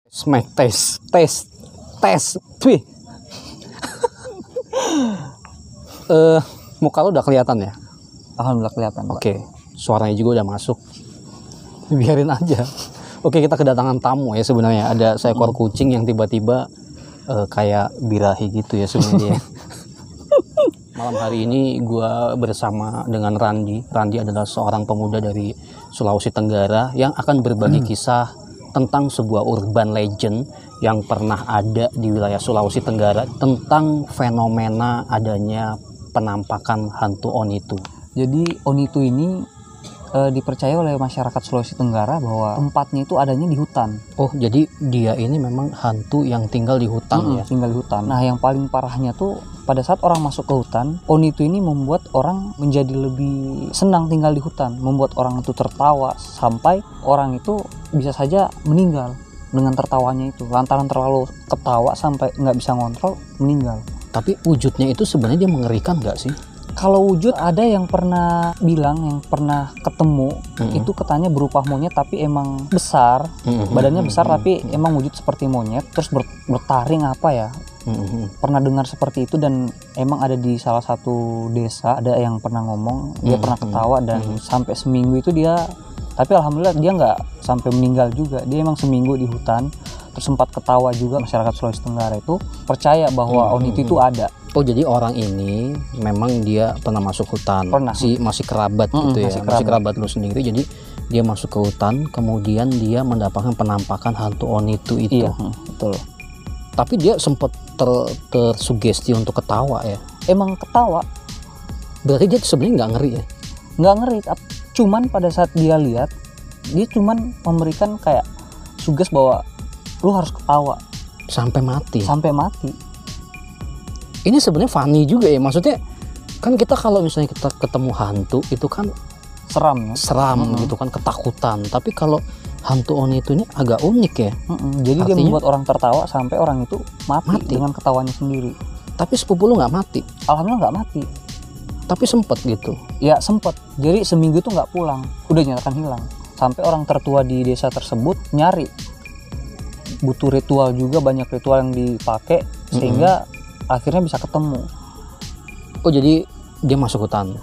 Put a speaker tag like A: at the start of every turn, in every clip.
A: Smack tes. Wih. Muka lu udah kelihatan ya?
B: Alhamdulillah kelihatan.
A: Oke, suaranya juga udah masuk. Biarin aja. Oke, kita kedatangan tamu ya sebenarnya. Ada seekor kucing yang tiba-tiba kayak birahi gitu ya sebenarnya. Malam hari ini gue bersama dengan Randi. Randi adalah seorang pemuda dari Sulawesi Tenggara yang akan berbagi kisah tentang sebuah urban legend yang pernah ada di wilayah Sulawesi Tenggara tentang fenomena adanya penampakan hantu Onitu.
B: Jadi Onitu ini dipercaya oleh masyarakat Sulawesi Tenggara bahwa tempatnya itu adanya di hutan.
A: Oh, jadi dia ini memang hantu yang tinggal di hutan ya?
B: Tinggal di hutan. Nah, yang paling parahnya tuh pada saat orang masuk ke hutan, Onitu ini membuat orang menjadi lebih senang tinggal di hutan, membuat orang itu tertawa sampai orang itu bisa saja meninggal dengan tertawanya itu. Lantaran terlalu ketawa sampai nggak bisa ngontrol, meninggal.
A: Tapi wujudnya itu sebenarnya dia mengerikan nggak sih?
B: Kalau wujud ada yang pernah bilang, yang pernah ketemu, itu katanya berupa monyet tapi emang besar, badannya besar tapi emang wujud seperti monyet, terus bertaring apa ya. Pernah dengar seperti itu dan emang ada di salah satu desa, ada yang pernah ngomong, dia pernah ketawa dan sampai seminggu itu dia, tapi alhamdulillah dia nggak sampai meninggal juga, dia emang seminggu di hutan, terus sempat ketawa juga. Masyarakat Sulawesi Tenggara itu percaya bahwa Onitu itu ada.
A: Oh, jadi orang ini memang dia pernah masuk hutan.
B: Pernah.
A: Masih kerabat gitu ya. Masih kerabat lu sendiri. Jadi dia masuk ke hutan, kemudian dia mendapatkan penampakan hantu Onitu itu.
B: Iya, betul.
A: Tapi dia sempat tersugesti untuk ketawa ya.
B: Emang ketawa.
A: Berarti dia sebenarnya nggak ngeri ya?
B: Nggak ngeri. Cuman pada saat dia lihat, dia cuman memberikan kayak suges bahwa lu harus ketawa.
A: Sampai mati.
B: Sampai mati.
A: Ini sebenarnya funny juga ya, maksudnya kan kita kalau misalnya kita ketemu hantu itu kan seram gitu kan, ketakutan. Tapi kalau hantu Onitu ini agak unik ya.
B: Jadi artinya, dia membuat orang tertawa sampai orang itu mati dengan ketawanya sendiri.
A: Tapi sepupu lu nggak mati?
B: Alhamdulillah nggak mati.
A: Tapi sempet gitu?
B: Ya sempet. Jadi seminggu itu nggak pulang, udah nyatakan hilang. Sampai orang tertua di desa tersebut nyari. Butuh ritual juga, banyak ritual yang dipakai sehingga akhirnya bisa ketemu.
A: Oh, jadi dia masuk hutan.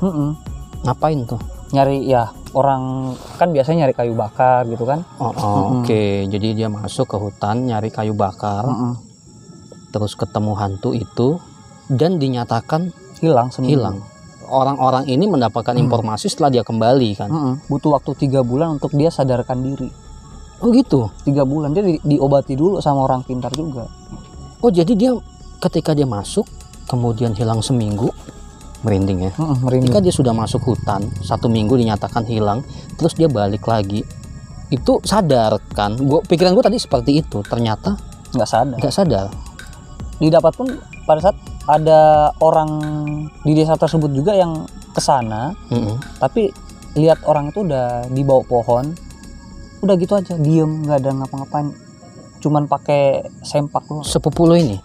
A: Ngapain tuh?
B: Nyari ya, orang kan biasanya nyari kayu bakar gitu kan.
A: Oke. Jadi dia masuk ke hutan nyari kayu bakar. Terus ketemu hantu itu dan dinyatakan
B: hilang seminggu.
A: Hilang. Orang-orang ini mendapatkan informasi setelah dia kembali kan.
B: Butuh waktu 3 bulan untuk dia sadarkan diri.
A: Oh gitu?
B: 3 bulan. Dia diobati dulu sama orang pintar juga.
A: Oh, jadi dia ketika dia masuk, kemudian hilang seminggu, merinding ya. Ketika dia sudah masuk hutan, 1 minggu dinyatakan hilang, terus dia balik lagi, itu sadar kan? Pikiran gue tadi seperti itu, ternyata nggak sadar.
B: Didapat pun pada saat ada orang di desa tersebut juga yang kesana, tapi lihat orang itu udah di bawah pohon, udah gitu aja, diem, nggak ada ngapa-ngapain, cuman pakai sempak doang.
A: Sepupu lo ini?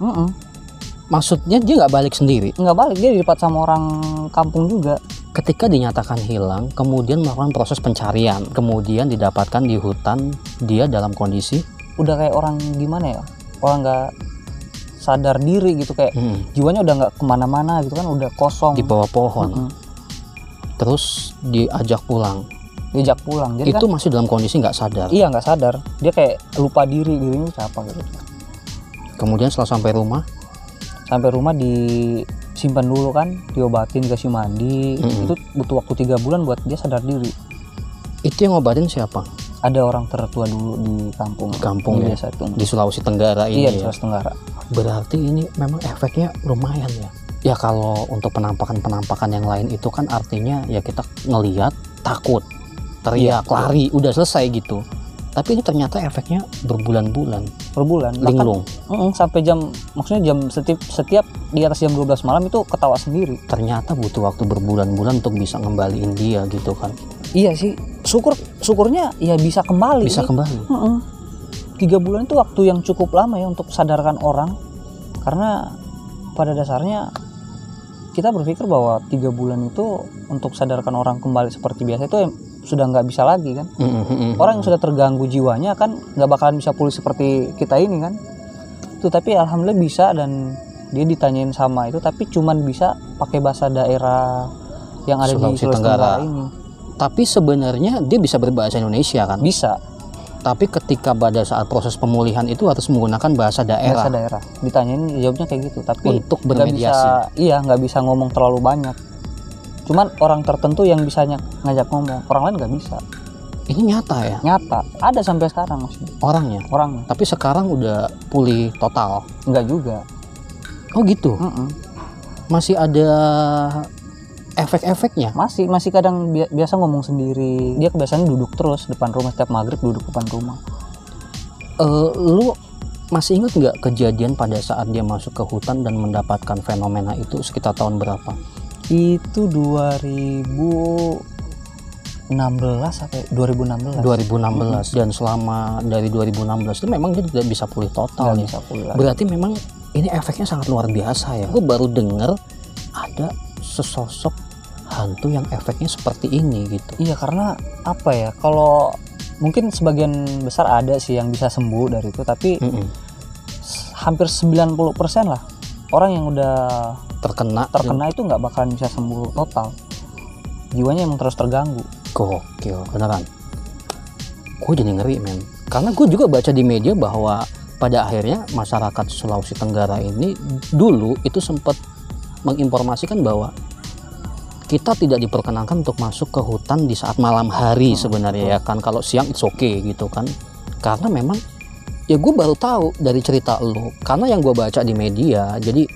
A: Maksudnya dia nggak balik sendiri?
B: Nggak balik, dia didapat sama orang kampung juga.
A: Ketika dinyatakan hilang, kemudian melakukan proses pencarian, kemudian didapatkan di hutan, dia dalam kondisi
B: udah kayak orang gimana ya, orang nggak sadar diri gitu, kayak jiwanya udah nggak kemana-mana gitu kan, udah kosong
A: di bawah pohon. Terus diajak pulang.
B: Jadi
A: itu
B: kan,
A: masih dalam kondisi nggak sadar?
B: Iya, nggak sadar, dia kayak lupa dirinya siapa gitu.
A: Kemudian setelah sampai rumah
B: disimpan dulu kan, diobatin, dikasih mandi. Itu butuh waktu 3 bulan buat dia sadar diri.
A: Itu yang ngobatin siapa?
B: Ada orang tertua dulu di kampung
A: di
B: ya,
A: desa itu, di Sulawesi Tenggara ini.
B: Iya, di Sulawesi Tenggara.
A: Berarti ini memang efeknya lumayan ya. Ya kalau untuk penampakan yang lain itu kan artinya ya kita ngelihat takut, teriak, lari, udah selesai gitu. Tapi ini ternyata efeknya berbulan-bulan. Linglung.
B: Sampai maksudnya setiap di atas jam 12 malam itu ketawa sendiri.
A: Ternyata butuh waktu berbulan-bulan untuk bisa ngembaliin dia gitu kan.
B: Iya sih. Syukurnya ya bisa kembali. 3 bulan itu waktu yang cukup lama ya untuk sadarkan orang. Karena pada dasarnya kita berpikir bahwa 3 bulan itu untuk sadarkan orang kembali seperti biasa itu sudah nggak bisa lagi kan. Orang yang sudah terganggu jiwanya kan nggak bakalan bisa pulih seperti kita ini kan. Tuh, tapi alhamdulillah bisa, dan dia ditanyain sama itu tapi cuman bisa pakai bahasa daerah yang ada di Sulawesi Tenggara ini.
A: Tapi sebenarnya dia bisa berbahasa Indonesia kan?
B: Bisa.
A: Tapi ketika pada saat proses pemulihan itu harus menggunakan bahasa daerah.
B: Bahasa daerah. Ditanyain jawabnya kayak gitu. Tapi
A: untuk bermediasi.
B: Nggak bisa ngomong terlalu banyak. Cuman orang tertentu yang bisa ngajak ngomong. Orang lain nggak bisa.
A: Ini nyata ya?
B: Nyata. Ada sampai sekarang masih.
A: Orangnya. Tapi sekarang udah pulih total.
B: Enggak juga.
A: Oh gitu. Masih ada efek-efeknya?
B: Masih kadang biasa ngomong sendiri. Dia kebiasaan duduk terus depan rumah, setiap maghrib duduk depan rumah.
A: Lu masih ingat nggak kejadian pada saat dia masuk ke hutan dan mendapatkan fenomena itu sekitar tahun berapa?
B: Itu 2016 sampai 2016.
A: Dan selama dari 2016 itu memang dia tidak bisa pulih total.
B: Bisa pulih lagi.
A: Berarti memang ini efeknya sangat luar biasa ya. Gue baru denger ada sesosok hantu yang efeknya seperti ini gitu.
B: Iya, karena apa ya, kalau mungkin sebagian besar ada sih yang bisa sembuh dari itu, tapi hampir 90% lah orang yang udah terkena itu nggak bakalan bisa sembuh total. Jiwanya emang terus terganggu.
A: Gokil, beneran. Gue jadi ngeri men, karena gue juga baca di media bahwa pada akhirnya masyarakat Sulawesi Tenggara ini dulu itu sempat menginformasikan bahwa kita tidak diperkenankan untuk masuk ke hutan di saat malam hari sebenarnya ya kan. Kalau siang it's okay gitu kan, karena memang ya gue baru tahu dari cerita lo, karena yang gue baca di media. Jadi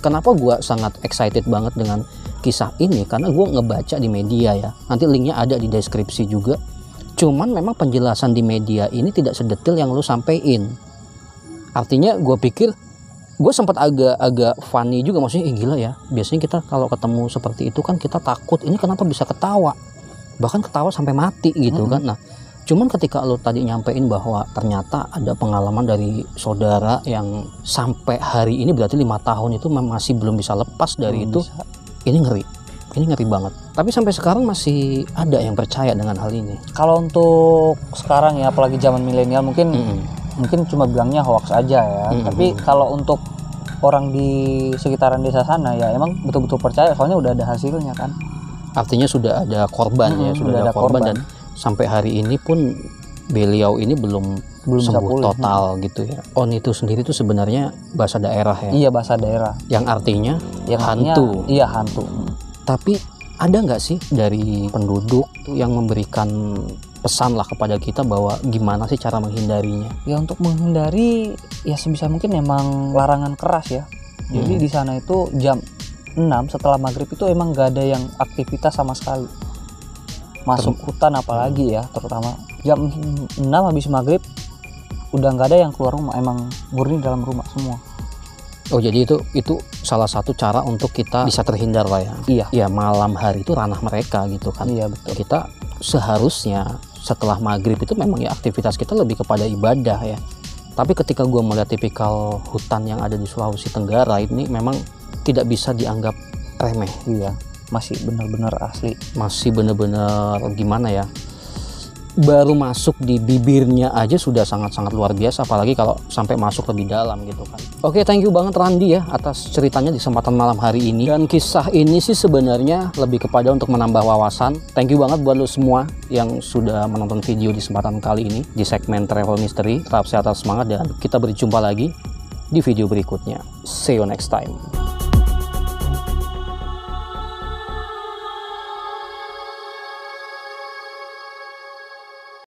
A: kenapa gue sangat excited banget dengan kisah ini, karena gue ngebaca di media ya, nanti linknya ada di deskripsi juga. Cuman memang penjelasan di media ini tidak sedetil yang lo sampein. Artinya gue pikir, gue sempat agak funny juga, maksudnya gila ya, biasanya kita kalau ketemu seperti itu kan kita takut, ini kenapa bisa ketawa, bahkan ketawa sampai mati gitu kan. Nah cuman ketika lo tadi nyampein bahwa ternyata ada pengalaman dari saudara yang sampai hari ini berarti 5 tahun itu masih belum bisa lepas dari itu. Ini ngeri banget. Tapi sampai sekarang masih ada yang percaya dengan hal ini.
B: Kalau untuk sekarang ya, apalagi zaman milenial, mungkin cuma bilangnya hoax aja ya. Tapi kalau untuk orang di sekitaran desa sana ya emang betul-betul percaya, soalnya udah ada hasilnya kan.
A: Artinya sudah ada korban ya, sudah ada korban, dan sampai hari ini pun beliau ini belum sembuh total gitu ya. On itu sendiri itu sebenarnya bahasa daerah ya.
B: Iya, bahasa daerah.
A: Yang artinya hantu.
B: Iya, hantu.
A: Tapi ada nggak sih dari penduduk yang memberikan pesan lah kepada kita bahwa gimana sih cara menghindarinya?
B: Ya untuk menghindari ya sebisa mungkin emang larangan keras ya. Jadi di sana itu jam 6 setelah maghrib itu emang nggak ada yang aktivitas sama sekali. Masuk hutan apalagi ya, terutama jam 6 habis maghrib udah nggak ada yang keluar rumah, emang murni dalam rumah semua.
A: Oh jadi itu salah satu cara untuk kita bisa terhindar lah ya.
B: Iya.
A: Ya malam hari itu ranah mereka gitu kan.
B: Iya betul.
A: Kita seharusnya setelah maghrib itu memang ya aktivitas kita lebih kepada ibadah ya. Tapi ketika gue melihat tipikal hutan yang ada di Sulawesi Tenggara ini memang tidak bisa dianggap remeh.
B: Iya, masih benar-benar asli.
A: Masih benar-benar gimana ya, baru masuk di bibirnya aja sudah sangat-sangat luar biasa, apalagi kalau sampai masuk lebih dalam gitu kan. Oke, thank you banget Randi ya atas ceritanya di kesempatan malam hari ini. Dan kisah ini sih sebenarnya lebih kepada untuk menambah wawasan. Thank you banget buat lo semua yang sudah menonton video di kesempatan kali ini di segmen Travel Mystery. Tetap sehat, tetap semangat, dan kita berjumpa lagi di video berikutnya. See you next time.